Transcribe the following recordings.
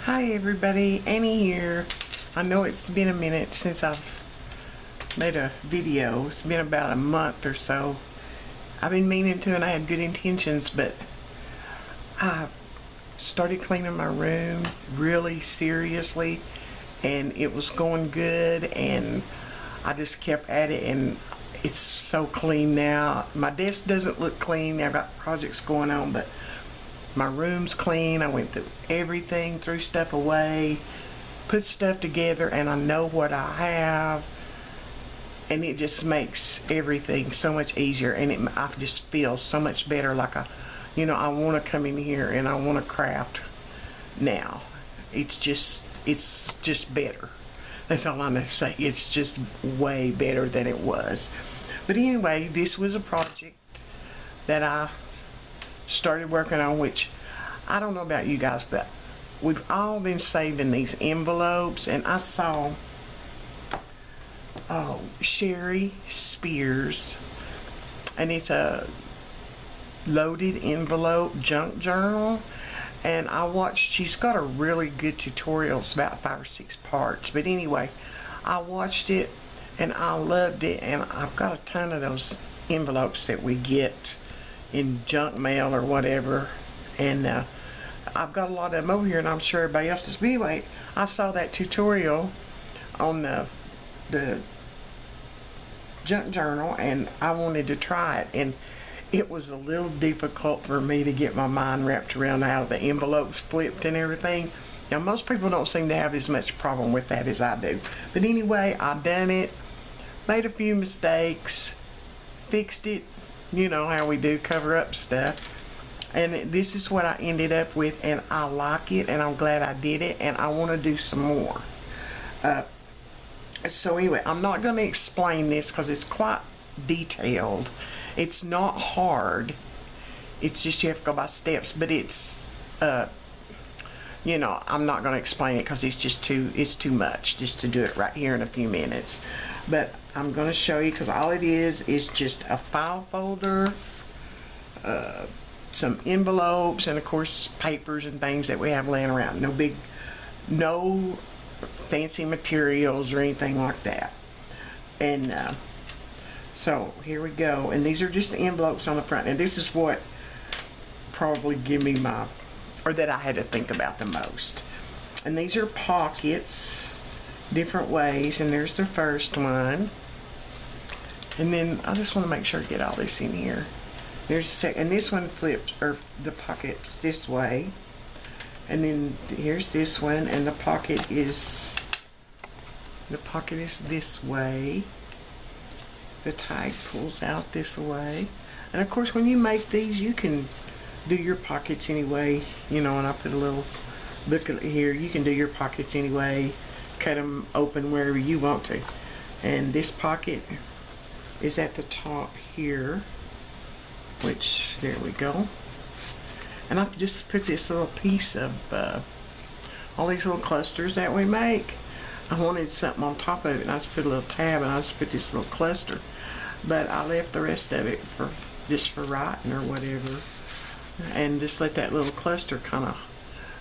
Hi everybody, Annie here. I know it's been a minute since I've made a video. It's been about a month or so. I've been meaning to and I had good intentions, but I started cleaning my room really seriously and it was going good and I just kept at it and it's so clean now. My desk doesn't look clean. I've got projects going on, but my room's clean. I went through everything, threw stuff away, put stuff together, and I know what I have, and it just makes everything so much easier, and I just feel so much better. Like I want to come in here and I want to craft now. It's just better. That's all I'm going to say. It's just way better than it was. But anyway, this was a project that I started working on, which I don't know about you guys, but we've all been saving these envelopes, and I saw Sherry Spears, and it's a loaded envelope junk journal, and I watched, she's got a really good tutorials, about 5 or 6 parts, but anyway, I watched it and I loved it, and I've got a ton of those envelopes that we get in junk mail or whatever, and I've got a lot of them over here, and I'm sure everybody else does. But anyway, I saw that tutorial on the junk journal and I wanted to try it, and it was a little difficult for me to get my mind wrapped around how the envelopes flipped and everything. Now most people don't seem to have as much problem with that as I do, but anyway, I done it, made a few mistakes, fixed it. You know how we do, cover up stuff, and this is what I ended up with, and I like it, and I'm glad I did it, and I want to do some more. So anyway, I'm not going to explain this because it's quite detailed. It's not hard, it's just you have to go by steps, but it's I'm not going to explain it because it's too much just to do it right here in a few minutes. But I'm going to show you, because all it is just a file folder, some envelopes, and of course papers and things that we have laying around. No fancy materials or anything like that. And so here we go, and these are just the envelopes on the front, and this is what probably give me that I had to think about the most. And these are pockets, different ways, and there's the first one, and then I just want to make sure to get all this in here. There's the second, and this one flips, or the pocket's this way, and then here's this one, and the pocket is this way. The tag pulls out this way, and of course when you make these you can do your pockets anyway, and I put a little booklet here. You can do your pockets anyway, cut them open wherever you want to. And this pocket is at the top here, which, there we go. And I've just put this little piece of all these little clusters that we make. I wanted something on top of it, and I just put a little tab, and I just put this little cluster, but I left the rest of it for writing or whatever, and just let that little cluster kind of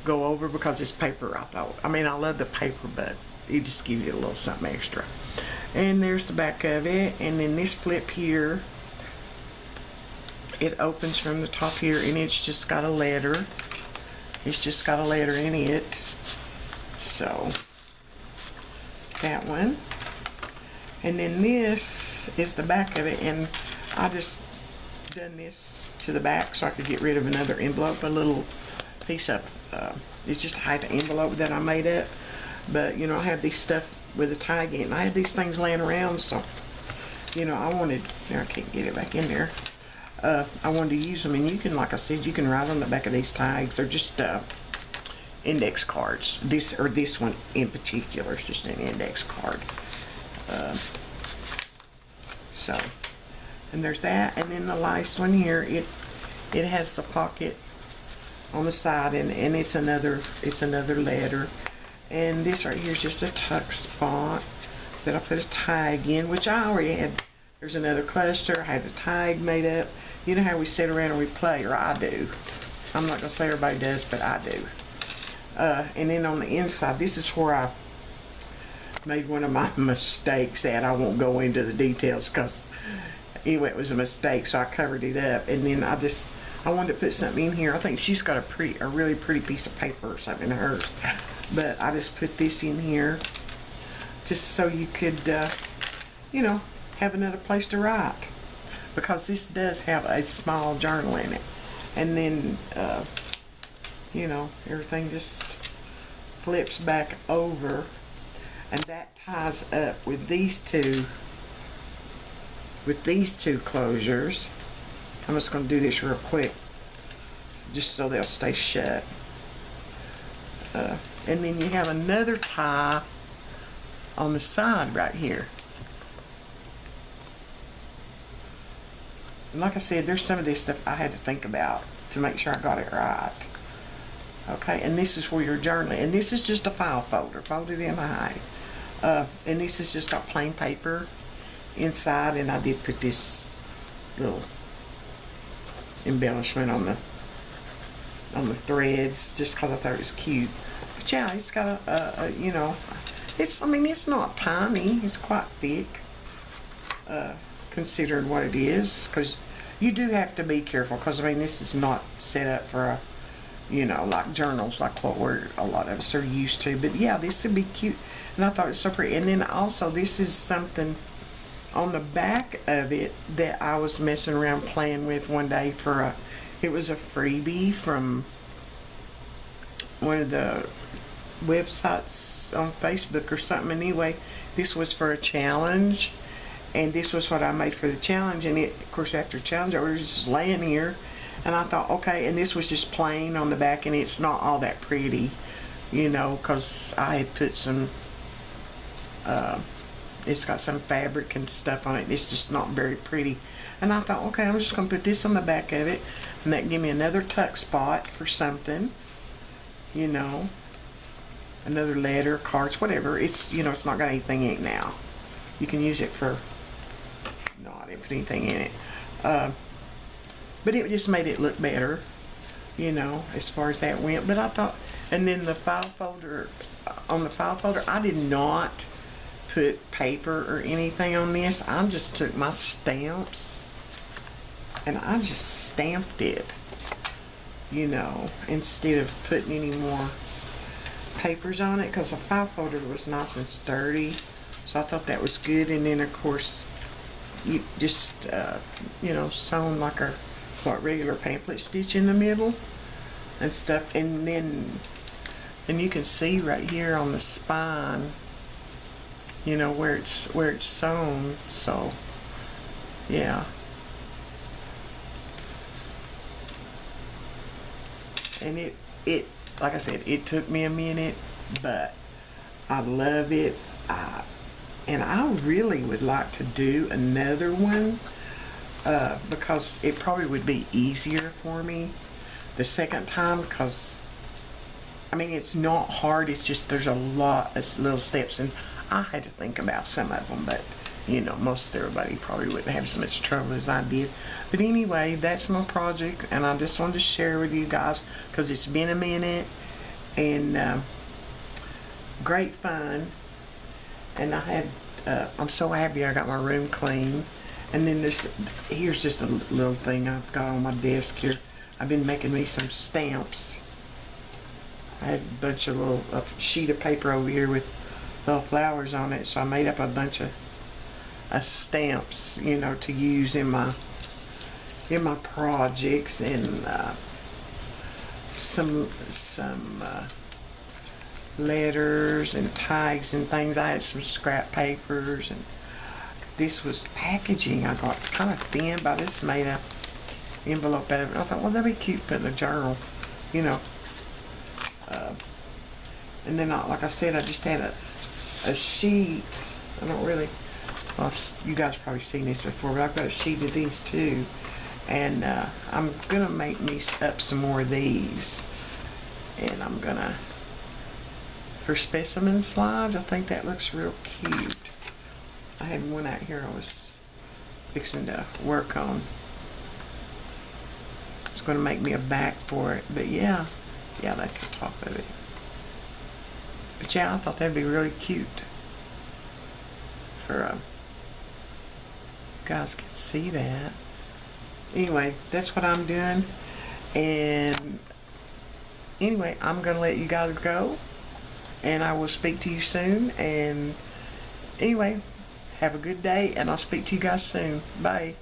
go over, because it's paper. I love the paper, but it just gives you a little something extra. And there's the back of it, and then this flip here, it opens from the top here, and it's just got a letter. It's just got a letter in it. So that one, and then this is the back of it, and I just done this to the back so I could get rid of another envelope, a little piece of it's just a half envelope that I made up, but I have these stuff with a tag in, and I had these things laying around, so I wanted, there, I can't get it back in there. I wanted to use them, and you can, like I said, you can write on the back of these tags. They're just index cards. This one in particular is just an index card. So, and there's that, and then the last one here, it has the pocket on the side, and it's another letter. And this right here is just a tuck spot that I put a tag in, which I already had. There's another cluster. I had the tag made up. How we sit around and we play, or I do. I'm not gonna say everybody does, but I do. And then on the inside, this is where I made one of my mistakes at. I won't go into the details because anyway, it was a mistake, so I covered it up. And then I wanted to put something in here. I think she's got a really pretty piece of paper or something in hers. But I just put this in here just so you could, you know, have another place to write. Because this does have a small journal in it. And then, you know, everything just flips back over. And that ties up with these two closures. I'm just going to do this real quick just so they'll stay shut. And then you have another tie on the side right here. And like I said, there's some of this stuff I had to think about to make sure I got it right. Okay, and this is where you're journaling. And this is just a file folder, folded in high. And this is just got plain paper inside, and I did put this little embellishment on the threads just because I thought it was cute. But yeah, it's got a you know, I mean, it's not tiny. It's quite thick, considering what it is, because you do have to be careful, because I mean, this is not set up for a, you know, like journals like what a lot of us are used to. But yeah, this would be cute, and I thought it was so pretty. And then also, this is something on the back of it that I was messing around playing with one day for it was a freebie from one of the websites on Facebook or something. Anyway, this was for a challenge, and this was what I made for the challenge. And it, of course, after the challenge, I was just laying here, and I thought, okay, and this was just plain on the back, and it's not all that pretty, you know, because I had put some it's got some fabric and stuff on it. It's just not very pretty. And I thought, okay, I'm just going to put this on the back of it, and that give me another tuck spot for something, you know, another letter, cards, whatever. It's, you know, it's not got anything in it now. You can use it for, no, I didn't put anything in it. But it just made it look better, you know, as far as that went. But I thought, and then the file folder, on the file folder, I did not put paper or anything on this. I just took my stamps and I just stamped it, you know, instead of putting any more papers on it, because the file folder was nice and sturdy, so I thought that was good. And then of course you just you know, sewn like a regular pamphlet stitch in the middle and stuff. And then you can see right here on the spine, you know, where it's sewn. So yeah, and it like I said, it took me a minute, but I love it. And I really would like to do another one, because it probably would be easier for me the second time, because I mean, it's not hard, it's just there's a lot of little steps, and I had to think about some of them, but you know, most everybody probably wouldn't have as much trouble as I did. But anyway, that's my project, and I just wanted to share with you guys because it's been a minute, and great fun. And I had I'm so happy I got my room clean. And then here's just a little thing I've got on my desk here. I've been making me some stamps. I had a bunch of a sheet of paper over here with little flowers on it, so I made up a bunch of stamps, you know, to use in my projects, and some letters and tags and things. I had some scrap papers, and this was packaging I got. It's kind of thin, but I just made a envelope out of it. I thought, well, that'd be cute putting a journal, you know. And then, like I said, I just had a sheet. I don't really, well, you guys probably seen this before, but I've got a sheet of these too. And I'm gonna make me up some more of these. And I'm gonna, for specimen slides, I think that looks real cute. I had one out here I was fixing to work on. It's gonna make me a back for it, but yeah, that's the top of it. But yeah, I thought that'd be really cute for guys can see that. Anyway, that's what I'm doing. And anyway, I'm gonna let you guys go, and I will speak to you soon. And anyway, have a good day, and I'll speak to you guys soon. Bye.